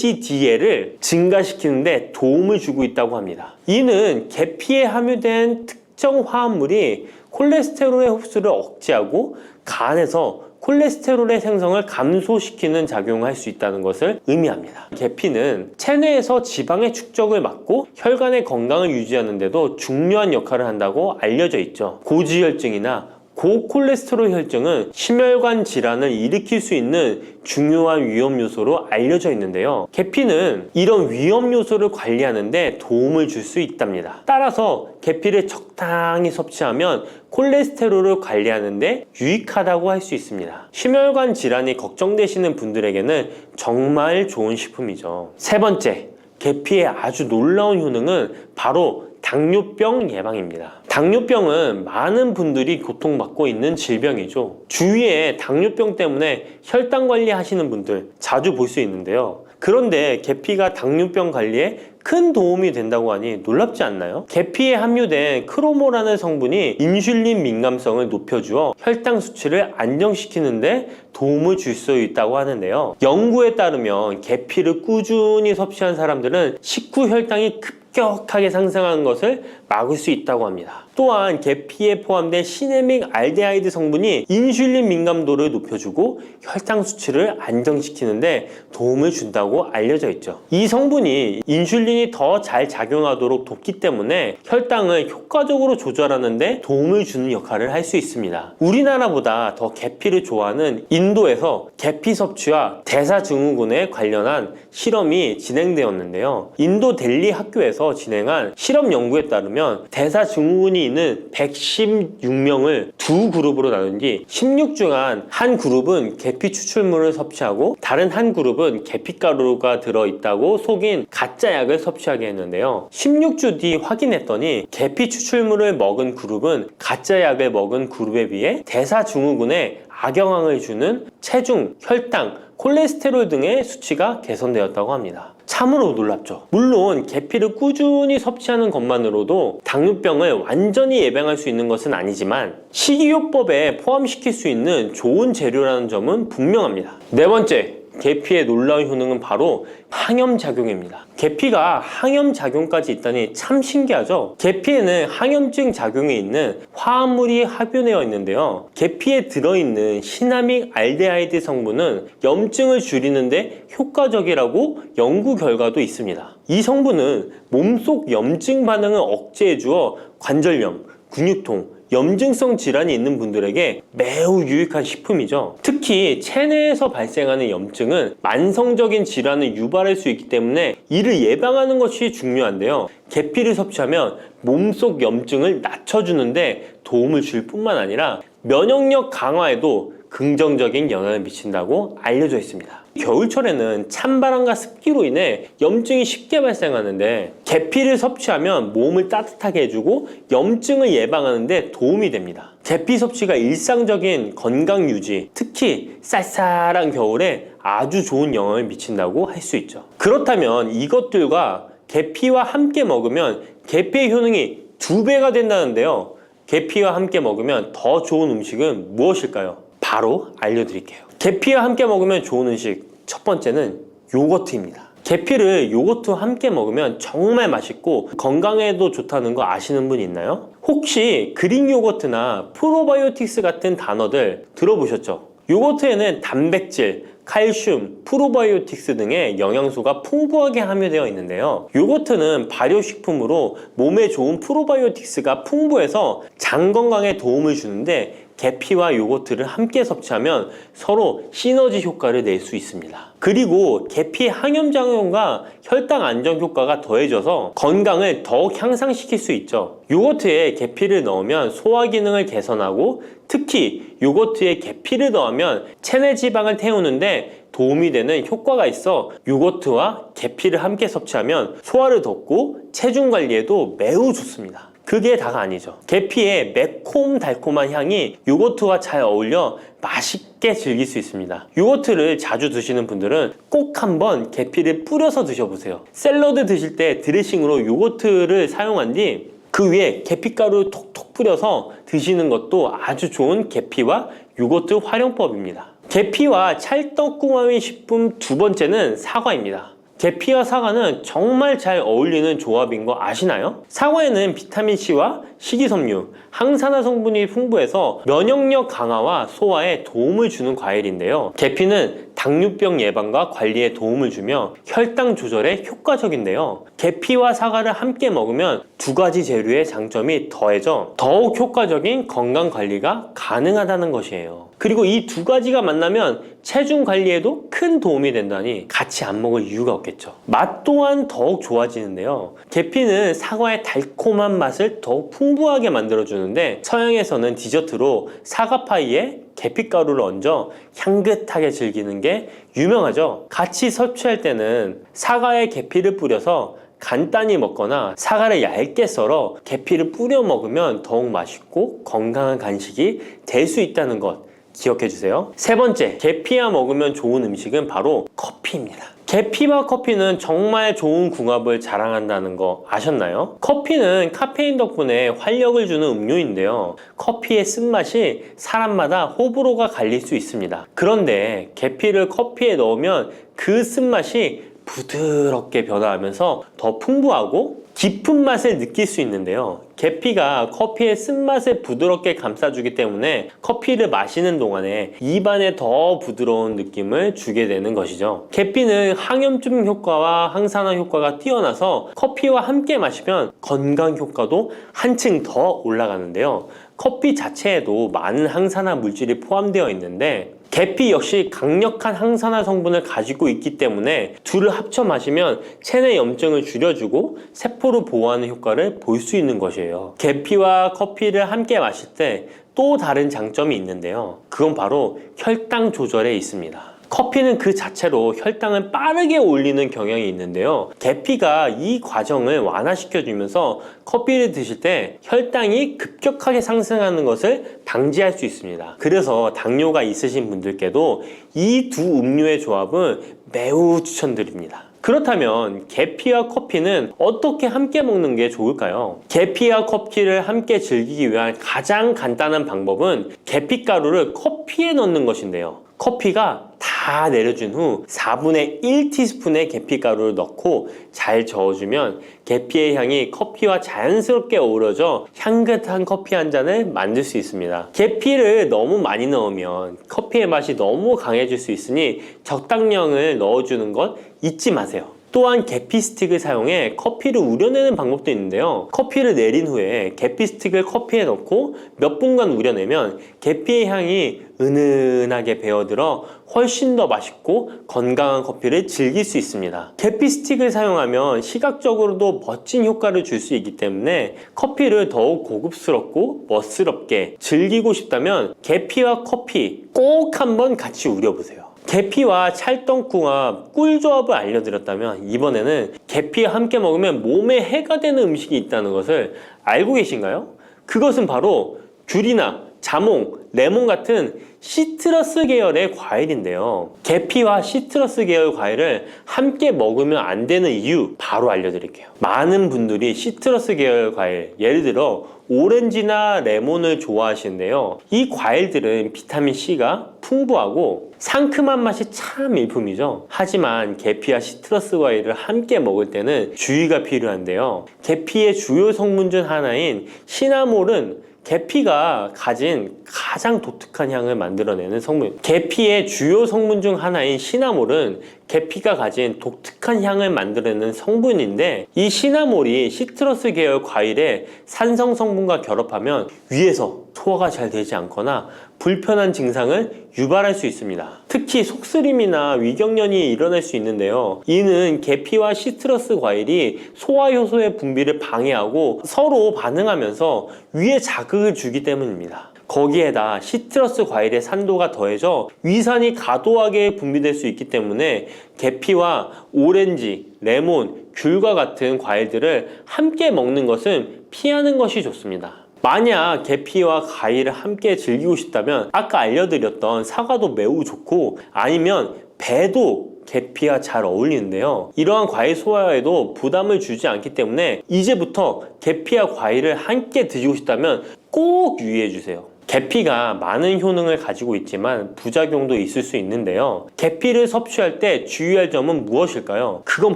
HDL을 증가시키는데 도움을 주고 있다고 합니다. 이는 계피에 함유된 특정 화합물이 콜레스테롤의 흡수를 억제하고 간에서 콜레스테롤의 생성을 감소시키는 작용을 할 수 있다는 것을 의미합니다. 계피는 체내에서 지방의 축적을 막고 혈관의 건강을 유지하는 데도 중요한 역할을 한다고 알려져 있죠. 고지혈증이나 고콜레스테롤 혈증은 심혈관 질환을 일으킬 수 있는 중요한 위험 요소로 알려져 있는데요. 계피는 이런 위험 요소를 관리하는 데 도움을 줄 수 있답니다. 따라서 계피를 적당히 섭취하면 콜레스테롤을 관리하는 데 유익하다고 할 수 있습니다. 심혈관 질환이 걱정되시는 분들에게는 정말 좋은 식품이죠. 세 번째, 계피의 아주 놀라운 효능은 바로 당뇨병 예방입니다. 당뇨병은 많은 분들이 고통받고 있는 질병이죠. 주위에 당뇨병 때문에 혈당 관리하시는 분들 자주 볼 수 있는데요. 그런데 계피가 당뇨병 관리에 큰 도움이 된다고 하니 놀랍지 않나요? 계피에 함유된 크로모라는 성분이 인슐린 민감성을 높여주어 혈당 수치를 안정시키는데 도움을 줄 수 있다고 하는데요. 연구에 따르면 계피를 꾸준히 섭취한 사람들은 식후 혈당이 급격하게 상승하는 것을 막을 수 있다고 합니다. 또한 계피에 포함된 시네믹 알데하이드 성분이 인슐린 민감도를 높여주고 혈당 수치를 안정시키는데 도움을 준다고 알려져 있죠. 이 성분이 인슐린이 더 잘 작용하도록 돕기 때문에 혈당을 효과적으로 조절하는데 도움을 주는 역할을 할 수 있습니다. 우리나라보다 더 계피를 좋아하는 인도에서 계피 섭취와 대사증후군에 관련한 실험이 진행되었는데요. 인도 델리 학교에서 진행한 실험 연구에 따르면 대사증후군이 있는 116명을 두 그룹으로 나눈 뒤 16주간 한 그룹은 계피 추출물을 섭취하고 다른 한 그룹은 계피가루가 들어있다고 속인 가짜 약을 섭취하게 했는데요. 16주 뒤 확인했더니 계피 추출물을 먹은 그룹은 가짜 약을 먹은 그룹에 비해 대사증후군에 악영향을 주는 체중, 혈당, 콜레스테롤 등의 수치가 개선되었다고 합니다. 참으로 놀랍죠. 물론 계피를 꾸준히 섭취하는 것만으로도 당뇨병을 완전히 예방할 수 있는 것은 아니지만 식이요법에 포함시킬 수 있는 좋은 재료라는 점은 분명합니다. 네 번째, 계피의 놀라운 효능은 바로 항염작용입니다. 계피가 항염작용까지 있다니 참 신기하죠? 계피에는 항염증 작용이 있는 화합물이 함유되어 있는데요. 계피에 들어있는 시나믹 알데하이드 성분은 염증을 줄이는데 효과적이라고 연구 결과도 있습니다. 이 성분은 몸속 염증 반응을 억제해 주어 관절염, 근육통, 염증성 질환이 있는 분들에게 매우 유익한 식품이죠. 특히 체내에서 발생하는 염증은 만성적인 질환을 유발할 수 있기 때문에 이를 예방하는 것이 중요한데요. 계피를 섭취하면 몸속 염증을 낮춰주는데 도움을 줄 뿐만 아니라 면역력 강화에도 긍정적인 영향을 미친다고 알려져 있습니다. 겨울철에는 찬바람과 습기로 인해 염증이 쉽게 발생하는데 계피를 섭취하면 몸을 따뜻하게 해주고 염증을 예방하는 데 도움이 됩니다. 계피 섭취가 일상적인 건강 유지, 특히 쌀쌀한 겨울에 아주 좋은 영향을 미친다고 할 수 있죠. 그렇다면 이것들과 계피와 함께 먹으면 계피의 효능이 2배가 된다는데요. 계피와 함께 먹으면 더 좋은 음식은 무엇일까요? 바로 알려드릴게요. 계피와 함께 먹으면 좋은 음식, 첫 번째는 요거트입니다. 계피를 요거트와 함께 먹으면 정말 맛있고 건강에도 좋다는 거 아시는 분 있나요? 혹시 그릭 요거트나 프로바이오틱스 같은 단어들 들어보셨죠? 요거트에는 단백질, 칼슘, 프로바이오틱스 등의 영양소가 풍부하게 함유되어 있는데요. 요거트는 발효식품으로 몸에 좋은 프로바이오틱스가 풍부해서 장 건강에 도움을 주는데 계피와 요거트를 함께 섭취하면 서로 시너지 효과를 낼 수 있습니다. 그리고 계피 항염작용과 혈당 안정 효과가 더해져서 건강을 더욱 향상시킬 수 있죠. 요거트에 계피를 넣으면 소화 기능을 개선하고 특히 요거트에 계피를 넣으면 체내 지방을 태우는데 도움이 되는 효과가 있어 요거트와 계피를 함께 섭취하면 소화를 돋고 체중 관리에도 매우 좋습니다. 그게 다가 아니죠. 계피의 매콤달콤한 향이 요거트와 잘 어울려 맛있게 즐길 수 있습니다. 요거트를 자주 드시는 분들은 꼭 한번 계피를 뿌려서 드셔보세요. 샐러드 드실 때 드레싱으로 요거트를 사용한 뒤 그 위에 계피가루 톡톡 뿌려서 드시는 것도 아주 좋은 계피와 요거트 활용법입니다. 계피와 찰떡궁합인 식품 두 번째는 사과입니다. 계피와 사과는 정말 잘 어울리는 조합인 거 아시나요? 사과에는 비타민C와 식이섬유, 항산화 성분이 풍부해서 면역력 강화와 소화에 도움을 주는 과일인데요. 계피는 당뇨병 예방과 관리에 도움을 주며 혈당 조절에 효과적인데요. 계피와 사과를 함께 먹으면 두 가지 재료의 장점이 더해져 더욱 효과적인 건강 관리가 가능하다는 것이에요. 그리고 이 두 가지가 만나면 체중 관리에도 큰 도움이 된다니 같이 안 먹을 이유가 없겠죠. 맛 또한 더욱 좋아지는데요. 계피는 사과의 달콤한 맛을 더욱 풍부하게 만들어주는데 서양에서는 디저트로 사과파이에 계피가루를 얹어 향긋하게 즐기는 게 유명하죠. 같이 섭취할 때는 사과에 계피를 뿌려서 간단히 먹거나 사과를 얇게 썰어 계피를 뿌려 먹으면 더욱 맛있고 건강한 간식이 될 수 있다는 것 기억해 주세요. 세 번째, 계피와 먹으면 좋은 음식은 바로 커피입니다. 계피와 커피는 정말 좋은 궁합을 자랑한다는 거 아셨나요? 커피는 카페인 덕분에 활력을 주는 음료인데요. 커피의 쓴맛이 사람마다 호불호가 갈릴 수 있습니다. 그런데 계피를 커피에 넣으면 그 쓴맛이 부드럽게 변화하면서 더 풍부하고 깊은 맛을 느낄 수 있는데요. 계피가 커피의 쓴맛을 부드럽게 감싸주기 때문에 커피를 마시는 동안에 입안에 더 부드러운 느낌을 주게 되는 것이죠. 계피는 항염증 효과와 항산화 효과가 뛰어나서 커피와 함께 마시면 건강 효과도 한층 더 올라가는데요. 커피 자체에도 많은 항산화 물질이 포함되어 있는데 계피 역시 강력한 항산화 성분을 가지고 있기 때문에 둘을 합쳐 마시면 체내 염증을 줄여주고 세포를 보호하는 효과를 볼 수 있는 것이에요. 계피와 커피를 함께 마실 때 또 다른 장점이 있는데요. 그건 바로 혈당 조절에 있습니다. 커피는 그 자체로 혈당을 빠르게 올리는 경향이 있는데요. 계피가 이 과정을 완화시켜주면서 커피를 드실 때 혈당이 급격하게 상승하는 것을 방지할 수 있습니다. 그래서 당뇨가 있으신 분들께도 이 두 음료의 조합은 매우 추천드립니다. 그렇다면 계피와 커피는 어떻게 함께 먹는 게 좋을까요? 계피와 커피를 함께 즐기기 위한 가장 간단한 방법은 계피가루를 커피에 넣는 것인데요. 커피가 다 내려준 후 4분의 1티스푼의 계피가루를 넣고 잘 저어주면 계피의 향이 커피와 자연스럽게 어우러져 향긋한 커피 한 잔을 만들 수 있습니다. 계피를 너무 많이 넣으면 커피의 맛이 너무 강해질 수 있으니 적당량을 넣어주는 것 잊지 마세요. 또한 계피 스틱을 사용해 커피를 우려내는 방법도 있는데요. 커피를 내린 후에 계피 스틱을 커피에 넣고 몇 분간 우려내면 계피의 향이 은은하게 배어들어 훨씬 더 맛있고 건강한 커피를 즐길 수 있습니다. 계피 스틱을 사용하면 시각적으로도 멋진 효과를 줄 수 있기 때문에 커피를 더욱 고급스럽고 멋스럽게 즐기고 싶다면 계피와 커피 꼭 한번 같이 우려보세요. 계피와 찰떡궁합 꿀조합을 알려드렸다면 이번에는 계피와 함께 먹으면 몸에 해가 되는 음식이 있다는 것을 알고 계신가요? 그것은 바로 귤이나 자몽, 레몬 같은 시트러스 계열의 과일인데요. 계피와 시트러스 계열 과일을 함께 먹으면 안 되는 이유 바로 알려드릴게요. 많은 분들이 시트러스 계열 과일, 예를 들어 오렌지나 레몬을 좋아하시는데요. 이 과일들은 비타민C가 풍부하고 상큼한 맛이 참 일품이죠. 하지만 계피와 시트러스 과일을 함께 먹을 때는 주의가 필요한데요. 계피의 주요 성분 중 하나인 시나몰은 계피가 가진 가장 독특한 향을 만들어내는 성분. 계피의 주요 성분 중 하나인 시나몰은 계피가 가진 독특한 향을 만들어내는 성분인데, 이 시나몰이 시트러스 계열 과일의 산성 성분과 결합하면 위에서 소화가 잘 되지 않거나 불편한 증상을 유발할 수 있습니다. 특히 속쓰림이나 위경련이 일어날 수 있는데요. 이는 계피와 시트러스 과일이 소화 효소의 분비를 방해하고 서로 반응하면서 위에 자극을 주기 때문입니다. 거기에다 시트러스 과일의 산도가 더해져 위산이 과도하게 분비될 수 있기 때문에 계피와 오렌지, 레몬, 귤과 같은 과일들을 함께 먹는 것은 피하는 것이 좋습니다. 만약 계피와 과일을 함께 즐기고 싶다면 아까 알려드렸던 사과도 매우 좋고, 아니면 배도 계피와 잘 어울리는데요. 이러한 과일 소화에도 부담을 주지 않기 때문에 이제부터 계피와 과일을 함께 드시고 싶다면 꼭 유의해 주세요. 계피가 많은 효능을 가지고 있지만 부작용도 있을 수 있는데요. 계피를 섭취할 때 주의할 점은 무엇일까요? 그건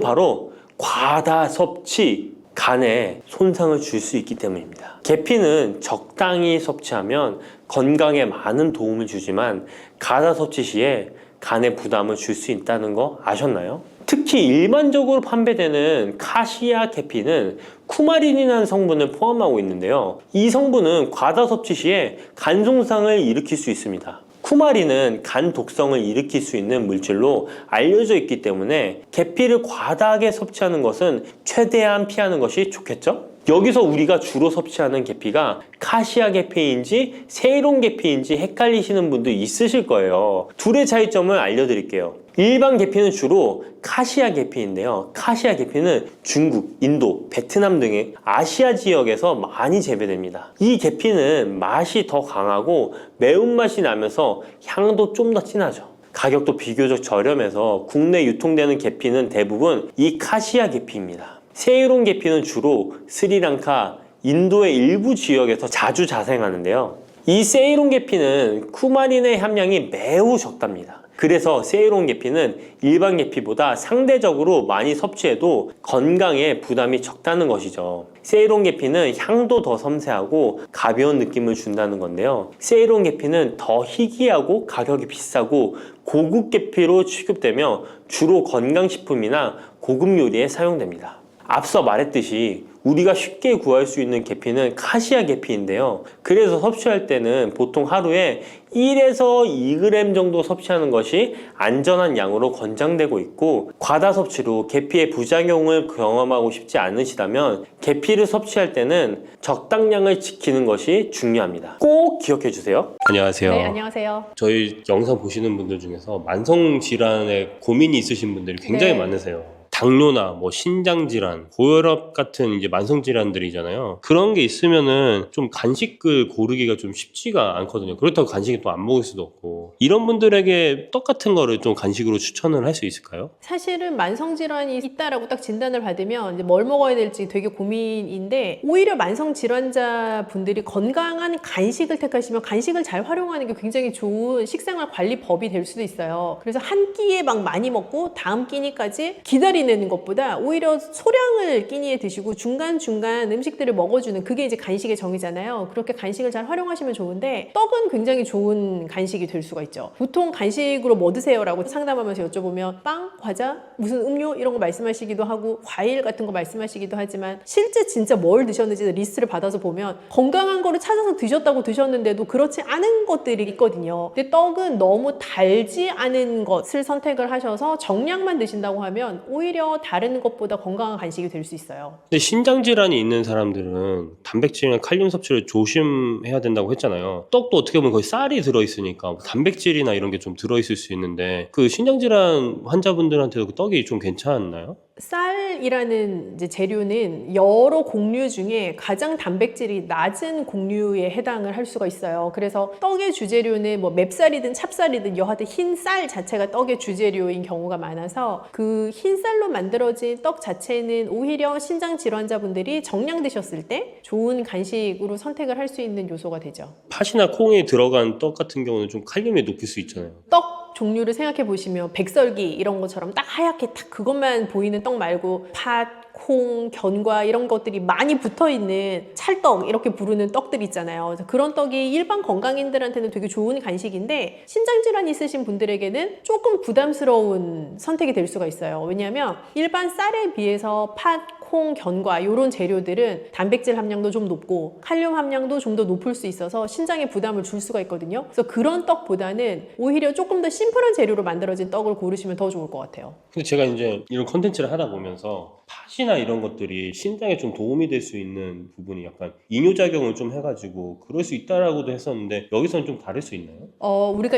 바로 과다 섭취, 간에 손상을 줄 수 있기 때문입니다. 계피는 적당히 섭취하면 건강에 많은 도움을 주지만 과다 섭취 시에 간에 부담을 줄 수 있다는 거 아셨나요? 특히 일반적으로 판매되는 카시아 계피는 쿠마린이라는 성분을 포함하고 있는데요. 이 성분은 과다 섭취 시에 간 손상을 일으킬 수 있습니다. 쿠마린은 간 독성을 일으킬 수 있는 물질로 알려져 있기 때문에 계피를 과다하게 섭취하는 것은 최대한 피하는 것이 좋겠죠? 여기서 우리가 주로 섭취하는 계피가 카시아 계피인지 세이론 계피인지 헷갈리시는 분도 있으실 거예요. 둘의 차이점을 알려드릴게요. 일반 계피는 주로 카시아 계피인데요. 카시아 계피는 중국, 인도, 베트남 등의 아시아 지역에서 많이 재배됩니다. 이 계피는 맛이 더 강하고 매운맛이 나면서 향도 좀 더 진하죠. 가격도 비교적 저렴해서 국내 유통되는 계피는 대부분 이 카시아 계피입니다. 세이론 계피는 주로 스리랑카, 인도의 일부 지역에서 자주 자생하는데요. 이 세이론 계피는 쿠마린의 함량이 매우 적답니다. 그래서 세이론 계피는 일반 계피보다 상대적으로 많이 섭취해도 건강에 부담이 적다는 것이죠. 세이론 계피는 향도 더 섬세하고 가벼운 느낌을 준다는 건데요. 세이론 계피는 더 희귀하고 가격이 비싸고 고급 계피로 취급되며 주로 건강식품이나 고급 요리에 사용됩니다. 앞서 말했듯이 우리가 쉽게 구할 수 있는 계피는 카시아 계피인데요. 그래서 섭취할 때는 보통 하루에 1에서 2g 정도 섭취하는 것이 안전한 양으로 권장되고 있고, 과다 섭취로 계피의 부작용을 경험하고 싶지 않으시다면 계피를 섭취할 때는 적당량을 지키는 것이 중요합니다. 꼭 기억해 주세요. 안녕하세요. 네, 안녕하세요. 저희 영상 보시는 분들 중에서 만성질환에 고민이 있으신 분들이 굉장히 네. 많으세요. 당뇨나 뭐 신장질환, 고혈압 같은 이제 만성질환들이잖아요. 그런 게 있으면은 좀 간식을 고르기가 좀 쉽지가 않거든요. 그렇다고 간식을 또 안 먹을 수도 없고. 이런 분들에게 떡 같은 거를 좀 간식으로 추천을 할 수 있을까요? 사실은 만성질환이 있다라고 딱 진단을 받으면 이제 뭘 먹어야 될지 되게 고민인데, 오히려 만성질환자 분들이 건강한 간식을 택하시면 간식을 잘 활용하는 게 굉장히 좋은 식생활 관리법이 될 수도 있어요. 그래서 한 끼에 막 많이 먹고 다음 끼니까지 기다리는 것보다 오히려 소량을 끼니에 드시고 중간중간 음식들을 먹어주는, 그게 이제 간식의 정의잖아요. 그렇게 간식을 잘 활용하시면 좋은데, 떡은 굉장히 좋은 간식이 될 수가 있죠. 보통 간식으로 뭐 드세요? 라고 상담하면서 여쭤보면 빵, 과자, 무슨 음료 이런 거 말씀하시기도 하고 과일 같은 거 말씀하시기도 하지만, 실제 진짜 뭘 드셨는지 리스트를 받아서 보면 건강한 거를 찾아서 드셨다고 드셨는데도 그렇지 않은 것들이 있거든요. 근데 떡은 너무 달지 않은 것을 선택을 하셔서 정량만 드신다고 하면 오히려 다른 것보다 건강한 간식이 될 수 있어요. 근데 신장질환이 있는 사람들은 단백질이나 칼륨 섭취를 조심해야 된다고 했잖아요. 떡도 어떻게 보면 거의 쌀이 들어있으니까 단백질이나 이런 게 좀 들어있을 수 있는데, 그 신장질환 환자분들한테도 그 떡이 좀 괜찮나요? 쌀이라는 이제 재료는 여러 곡류 중에 가장 단백질이 낮은 곡류에 해당을 할 수가 있어요. 그래서 떡의 주재료는 뭐 맵쌀이든 찹쌀이든 여하튼 흰 쌀 자체가 떡의 주재료인 경우가 많아서 그 흰 쌀로 만들어진 떡 자체는 오히려 신장 질환자분들이 정량 드셨을 때 좋은 간식으로 선택을 할 수 있는 요소가 되죠. 팥이나 콩에 들어간 떡 같은 경우는 좀 칼륨이 높을 수 있잖아요. 떡 종류를 생각해 보시면 백설기 이런 것처럼 딱 하얗게 딱 그것만 보이는 떡 말고 팥, 콩, 견과 이런 것들이 많이 붙어있는 찰떡 이렇게 부르는 떡들 있잖아요. 그래서 그런 떡이 일반 건강인들한테는 되게 좋은 간식인데 신장질환 있으신 분들에게는 조금 부담스러운 선택이 될 수가 있어요. 왜냐하면 일반 쌀에 비해서 팥, 콩, 견과 이런 재료들은 단백질 함량도 좀 높고 칼륨 함량도 좀 더 높을 수 있어서 신장에 부담을 줄 수가 있거든요. 그래서 그런 떡보다는 오히려 조금 더 심플한 재료로 만들어진 떡을 고르시면 더 좋을 것 같아요. 근데 제가 이제 이런 컨텐츠를 하다 보면서 팥이나 이런 것들이 신장에 좀 도움이 될 수 있는 부분이 약간 이뇨작용을 좀 해가지고 그럴 수 있다라고도 했었는데 여기서는 좀 다를 수 있나요? 우리가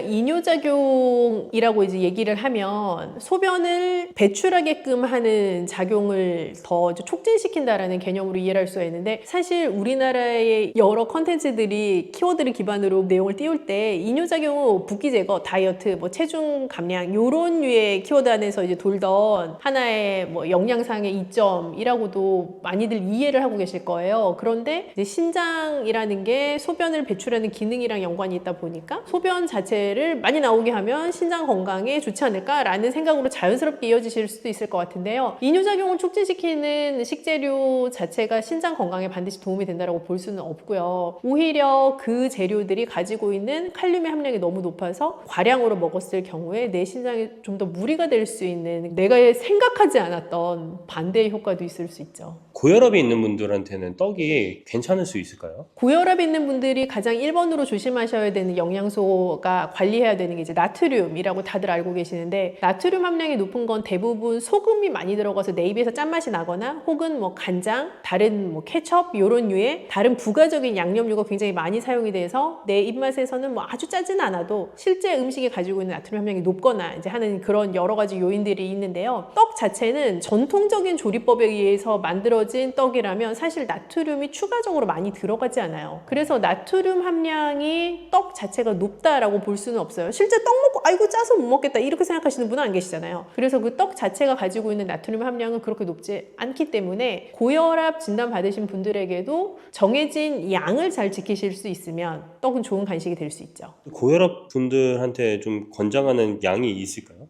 이뇨작용이라고 이제 얘기를 하면 소변을 배출하게끔 하는 작용을 더 촉진시킨다라는 개념으로 이해를 할 수가 있는데 사실 우리나라의 여러 컨텐츠들이 키워드를 기반으로 내용을 띄울 때 이뇨작용은 붓기 제거, 다이어트, 뭐 체중 감량 이런 류의 키워드 안에서 이제 돌던 하나의 뭐 영양상의 이점이라고도 많이들 이해를 하고 계실 거예요. 그런데 이제 신장이라는 게 소변을 배출하는 기능이랑 연관이 있다 보니까 소변 자체를 많이 나오게 하면 신장 건강에 좋지 않을까라는 생각으로 자연스럽게 이어지실 수도 있을 것 같은데요. 이뇨작용을 촉진시키는 식재료 자체가 신장 건강에 반드시 도움이 된다고 볼 수는 없고요. 오히려 그 재료들이 가지고 있는 칼륨의 함량이 너무 높아서 과량으로 먹었을 경우에 내 신장에 좀 더 무리가 될 수 있는 내가 생각하지 않았던 반대의 효과도 있을 수 있죠. 고혈압이 있는 분들한테는 떡이 괜찮을 수 있을까요? 고혈압 있는 분들이 가장 1번으로 조심하셔야 되는 영양소가 관리해야 되는 게 이제 나트륨이라고 다들 알고 계시는데 나트륨 함량이 높은 건 대부분 소금이 많이 들어가서 내 입에서 짠맛이 나거나 혹은 뭐 간장, 다른 뭐 케첩 이런 류의 다른 부가적인 양념류가 굉장히 많이 사용이 돼서 내 입맛에서는 뭐 아주 짜진 않아도 실제 음식이 가지고 있는 나트륨 함량이 높거나 이제 하는 그런 여러 가지 요인들이 있는데요. 떡 자체는 전통적인 조리법에 의해서 만들어진 떡이라면 사실 나트륨이 추가적으로 많이 들어가지 않아요. 그래서 나트륨 함량이 떡 자체가 높다라고 볼 수는 없어요. 실제 떡 먹고 아이고 짜서 못 먹겠다 이렇게 생각하시는 분은 안 계시잖아요. 그래서 그 떡 자체가 가지고 있는 나트륨 함량은 그렇게 높지 않기 때문에 고혈압 진단 받으신 분들에게도 정해진 양을 잘 지키실 수 있으면 떡은 좋은 간식이 될 수 있죠. 고혈압 분들한테 좀 권장하는 양이 있을까요?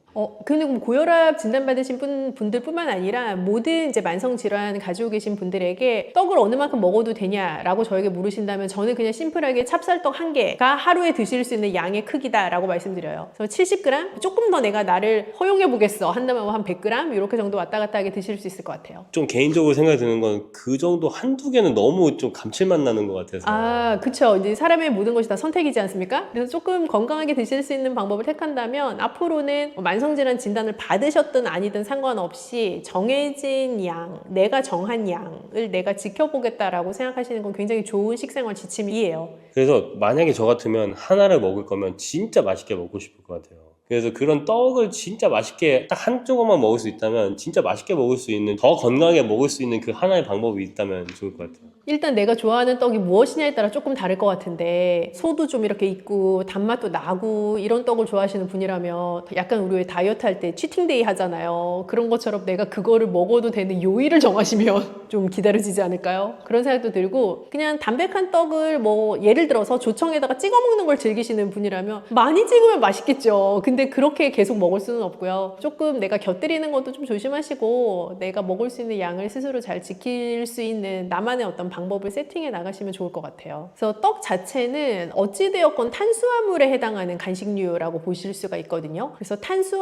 근데 고혈압 진단받으신 분들뿐만 아니라 모든 이제 만성질환 가지고 계신 분들에게 떡을 어느 만큼 먹어도 되냐라고 저에게 물으신다면 저는 그냥 심플하게 찹쌀떡 한 개가 하루에 드실 수 있는 양의 크기다라고 말씀드려요. 그래서 70g? 조금 더 내가 나를 허용해 보겠어 한다면 한 100g? 이렇게 정도 왔다 갔다 하게 드실 수 있을 것 같아요. 좀 개인적으로 생각이 드는 건 그 정도 한두 개는 너무 좀 감칠맛 나는 것 같아서. 그쵸. 이제 사람의 모든 것이 다 선택이지 않습니까? 그래서 조금 건강하게 드실 수 있는 방법을 택한다면 앞으로는 만성질환 진단을 받으셨든 아니든 상관없이 정해진 양, 내가 정한 양을 내가 지켜보겠다라고 생각하시는 건 굉장히 좋은 식생활 지침이에요. 그래서 만약에 저 같으면 하나를 먹을 거면 진짜 맛있게 먹고 싶을 것 같아요. 그래서 그런 떡을 진짜 맛있게 딱 한 조각만 먹을 수 있다면 진짜 맛있게 먹을 수 있는 더 건강하게 먹을 수 있는 그 하나의 방법이 있다면 좋을 것 같아요. 일단 내가 좋아하는 떡이 무엇이냐에 따라 조금 다를 것 같은데 소도 좀 이렇게 있고 단맛도 나고 이런 떡을 좋아하시는 분이라면 약간 우리 왜 다이어트 할 때 치팅데이 하잖아요. 그런 것처럼 내가 그거를 먹어도 되는 요일을 정하시면 좀 기다려지지 않을까요? 그런 생각도 들고 그냥 담백한 떡을 뭐 예를 들어서 조청에다가 찍어 먹는 걸 즐기시는 분이라면 많이 찍으면 맛있겠죠. 근데 그렇게 계속 먹을 수는 없고요. 조금 내가 곁들이는 것도 좀 조심하시고 내가 먹을 수 있는 양을 스스로 잘 지킬 수 있는 나만의 어떤 방법을 세팅해 나가시면 좋을 것 같아요. 그래서 떡 자체는 어찌되었건 탄수화물에 해당하는 간식류라고 보실 수가 있거든요. 그래서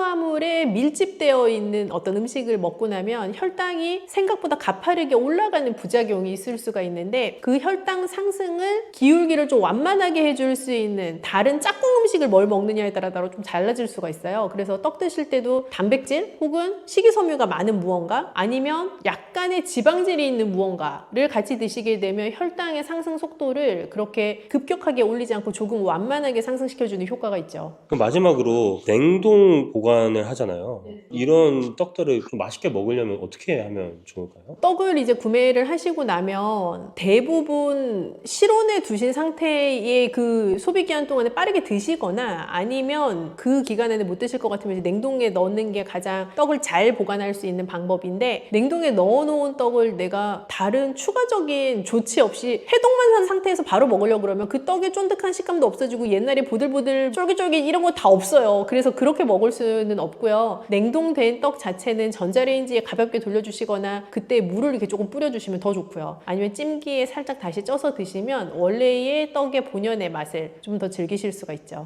탄수화물에 밀집되어 있는 어떤 음식을 먹고 나면 혈당이 생각보다 가파르게 올라가는 부작용이 있을 수가 있는데 그 혈당 상승을 기울기를 좀 완만하게 해줄 수 있는 다른 짝꿍 음식을 뭘 먹느냐에 따라 좀 달라질 수가 있어요. 그래서 떡 드실 때도 단백질 혹은 식이섬유가 많은 무언가 아니면 약간의 지방질이 있는 무언가를 같이 드시기 드시게 되면 혈당의 상승 속도를 그렇게 급격하게 올리지 않고 조금 완만하게 상승시켜주는 효과가 있죠. 그럼 마지막으로 냉동 보관을 하잖아요. 이런 떡들을 좀 맛있게 먹으려면 어떻게 하면 좋을까요? 떡을 이제 구매를 하시고 나면 대부분 실온에 두신 상태의 그 소비 기한 동안에 빠르게 드시거나 아니면 그 기간에는 못 드실 것 같으면 이제 냉동에 넣는 게 가장 떡을 잘 보관할 수 있는 방법인데, 냉동에 넣어놓은 떡을 내가 다른 추가적인 조치 없이 해동만 한 상태에서 바로 먹으려고 그러면 그 떡의 쫀득한 식감도 없어지고 옛날에 보들보들 쫄깃쫄깃 이런 거 다 없어요. 그래서 그렇게 먹을 수는 없고요. 냉동된 떡 자체는 전자레인지에 가볍게 돌려주시거나 그때 물을 이렇게 조금 뿌려주시면 더 좋고요. 아니면 찜기에 살짝 다시 쪄서 드시면 원래의 떡의 본연의 맛을 좀 더 즐기실 수가 있죠.